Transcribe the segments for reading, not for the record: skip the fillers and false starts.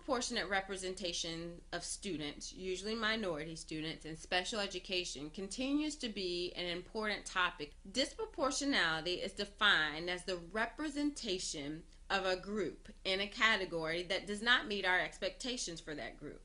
disproportionate representation of students, usually minority students, in special education continues to be an important topic. Disproportionality is defined as the representation of a group in a category that does not meet our expectations for that group,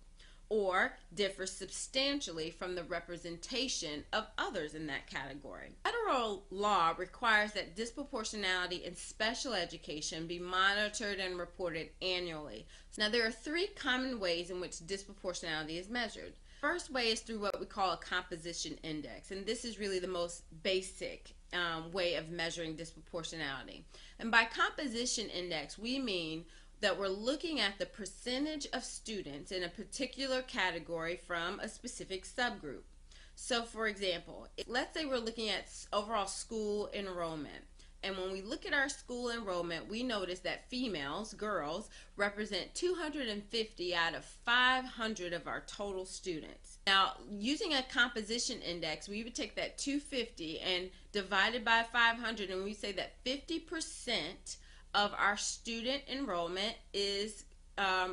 or differs substantially from the representation of others in that category. Federal law requires that disproportionality in special education be monitored and reported annually. Now, there are three common ways in which disproportionality is measured. First way is through what we call a composition index, and this is really the most basic way of measuring disproportionality. And by composition index, we mean that we're looking at the percentage of students in a particular category from a specific subgroup. So for example, let's say we're looking at overall school enrollment. And when we look at our school enrollment, we notice that females, girls, represent 250 out of 500 of our total students. Now, using a composition index, we would take that 250 and divide it by 500, and we say that 50% of our student enrollment is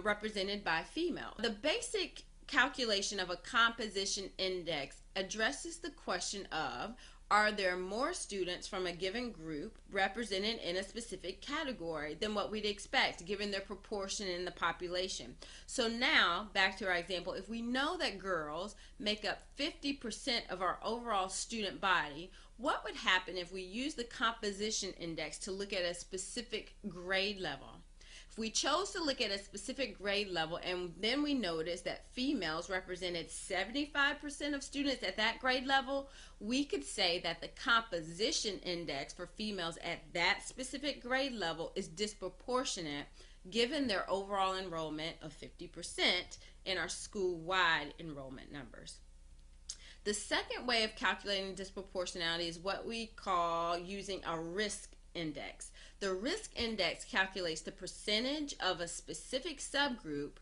represented by female. The basic calculation of a composition index addresses the question of, are there more students from a given group represented in a specific category than what we'd expect given their proportion in the population? So now, back to our example, if we know that girls make up 50% of our overall student body, what would happen if we use the composition index to look at a specific grade level? If we chose to look at a specific grade level and then we noticed that females represented 75% of students at that grade level, we could say that the composition index for females at that specific grade level is disproportionate given their overall enrollment of 50% in our school-wide enrollment numbers. The second way of calculating disproportionality is what we call using a risk index. The risk index calculates the percentage of a specific subgroup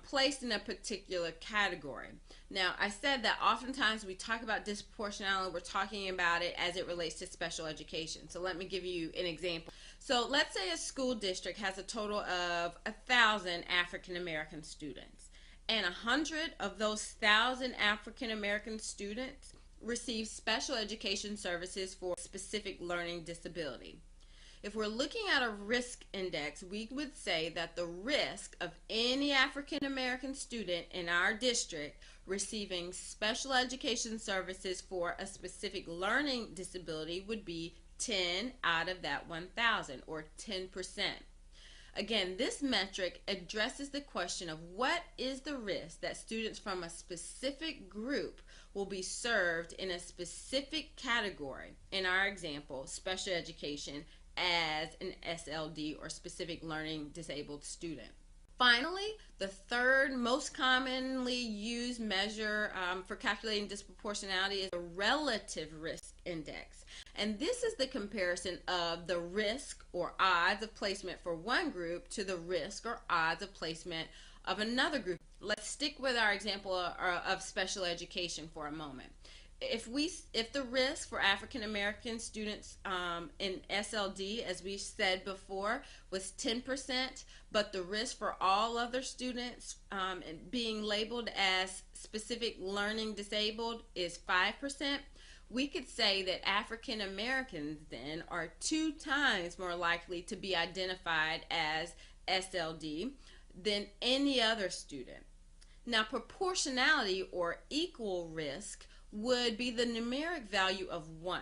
placed in a particular category. Now, I said that oftentimes we talk about disproportionality, we're talking about it as it relates to special education. So let me give you an example. So let's say a school district has a total of 1,000 African American students, and 100 of those 1,000 African American students receive special education services for specific learning disability. If we're looking at a risk index, we would say that the risk of any African American student in our district receiving special education services for a specific learning disability would be 10 out of that 1,000, or 10%. Again, this metric addresses the question of what is the risk that students from a specific group will be served in a specific category, in our example, special education, as an SLD or specific learning disabled student. Finally, the third most commonly used measure for calculating disproportionality is the relative risk index. And this is the comparison of the risk or odds of placement for one group to the risk or odds of placement of another group. Let's stick with our example of special education for a moment. If the risk for African American students in SLD, as we said before, was 10%, but the risk for all other students being labeled as specific learning disabled is 5%, we could say that African Americans then are 2 times more likely to be identified as SLD than any other student. Now, proportionality or equal risk would be the numeric value of 1.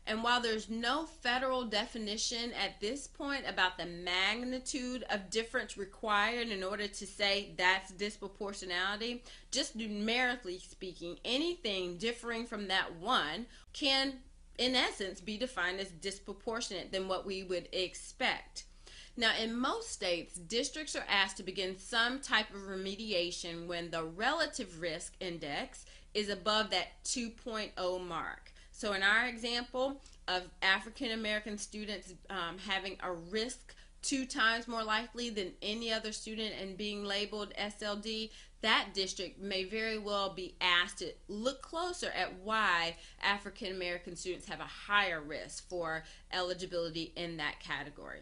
And while there's no federal definition at this point about the magnitude of difference required in order to say that's disproportionality, just numerically speaking, anything differing from that 1 can, in essence, be defined as disproportionate than what we would expect. Now, in most states, districts are asked to begin some type of remediation when the relative risk index is above that 2.0 mark. So in our example of African American students having a risk 2 times more likely than any other student and being labeled SLD, that district may very well be asked to look closer at why African American students have a higher risk for eligibility in that category.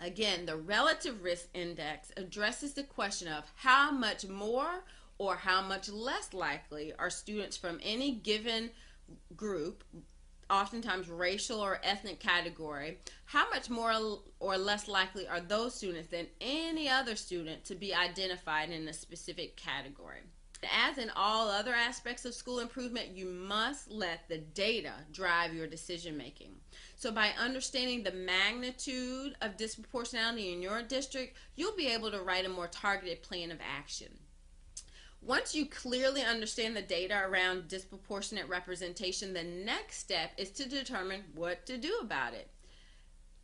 Again, the relative risk index addresses the question of how much more or how much less likely are students from any given group, oftentimes racial or ethnic category, how much more or less likely are those students than any other student to be identified in a specific category. As in all other aspects of school improvement, you must let the data drive your decision making. So by understanding the magnitude of disproportionality in your district, you'll be able to write a more targeted plan of action. Once you clearly understand the data around disproportionate representation, the next step is to determine what to do about it.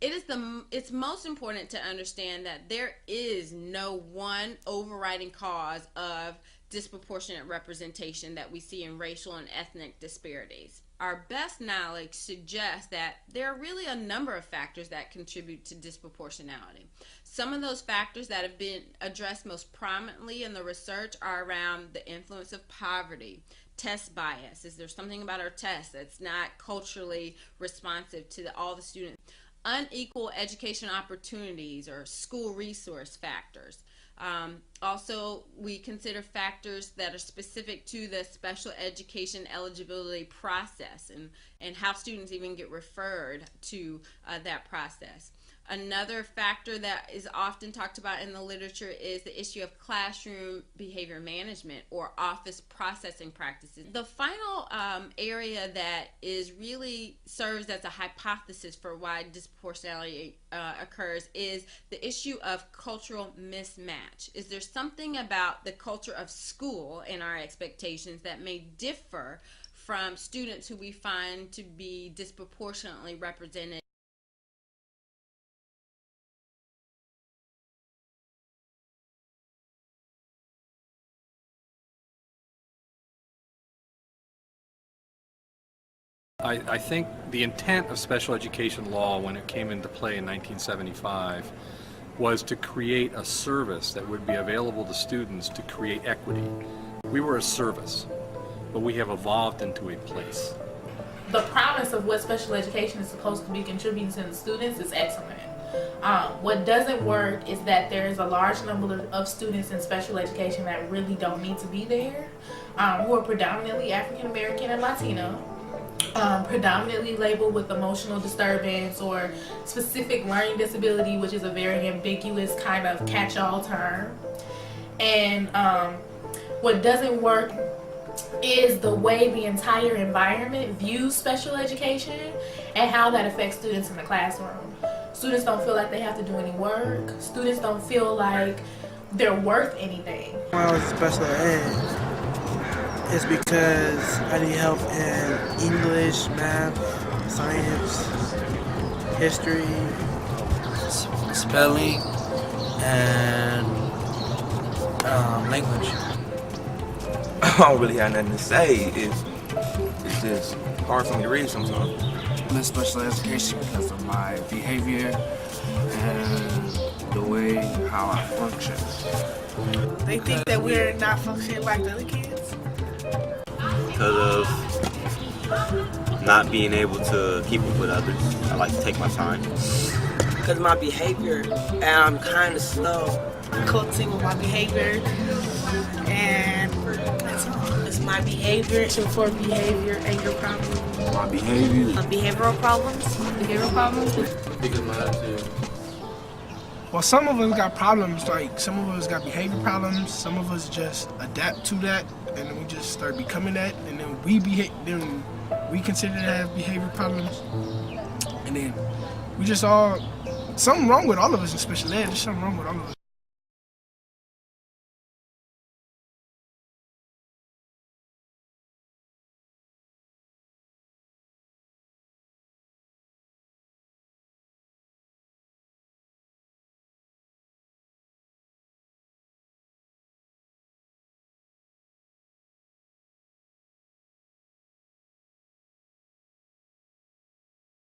It's most important to understand that there is no one overriding cause of disproportionate representation that we see in racial and ethnic disparities. Our best knowledge suggests that there are really a number of factors that contribute to disproportionality. Some of those factors that have been addressed most prominently in the research are around the influence of poverty, test bias. Is there something about our tests that's not culturally responsive to all the students? Unequal education opportunities or school resource factors. Also, we consider factors that are specific to the special education eligibility process and how students even get referred to that process. Another factor that is often talked about in the literature is the issue of classroom behavior management or office processing practices. The final area that is really serves as a hypothesis for why disproportionality occurs is the issue of cultural mismatch. Is there something about the culture of school and our expectations that may differ from students who we find to be disproportionately represented? I think the intent of special education law when it came into play in 1975 was to create a service that would be available to students to create equity. We were a service, but we have evolved into a place. The promise of what special education is supposed to be contributing to the students is excellent. What doesn't work is that there is a large number of students in special education that really don't need to be there, who are predominantly African American and Latino. Predominantly labeled with emotional disturbance or specific learning disability, which is a very ambiguous kind of catch-all term. And what doesn't work is the way the entire environment views special education and how that affects students in the classroom. Students don't feel like they have to do any work. Students don't feel like they're worth anything. When I was in special ed, it's because I need help in English, math, science, history, spelling, and language. I don't really have nothing to say. It's just hard for me to read sometimes. I'm in special education because of my behavior and the way how I function. They think that we're not functioning like the other kids. Because of not being able to keep up with others. I like to take my time. Because of my behavior, and I'm kind of slow. Coping with my behavior, and that's all. It's my behavior. For behavior, anger problems. My behavior. Behavioral problems. Behavioral problems. Because of my attitude. Well, some of us got problems, like some of us got behavior problems, some of us just adapt to that, and then we just start becoming that, and then we consider to have behavior problems, and then we just something wrong with all of us in special ed, there's something wrong with all of us.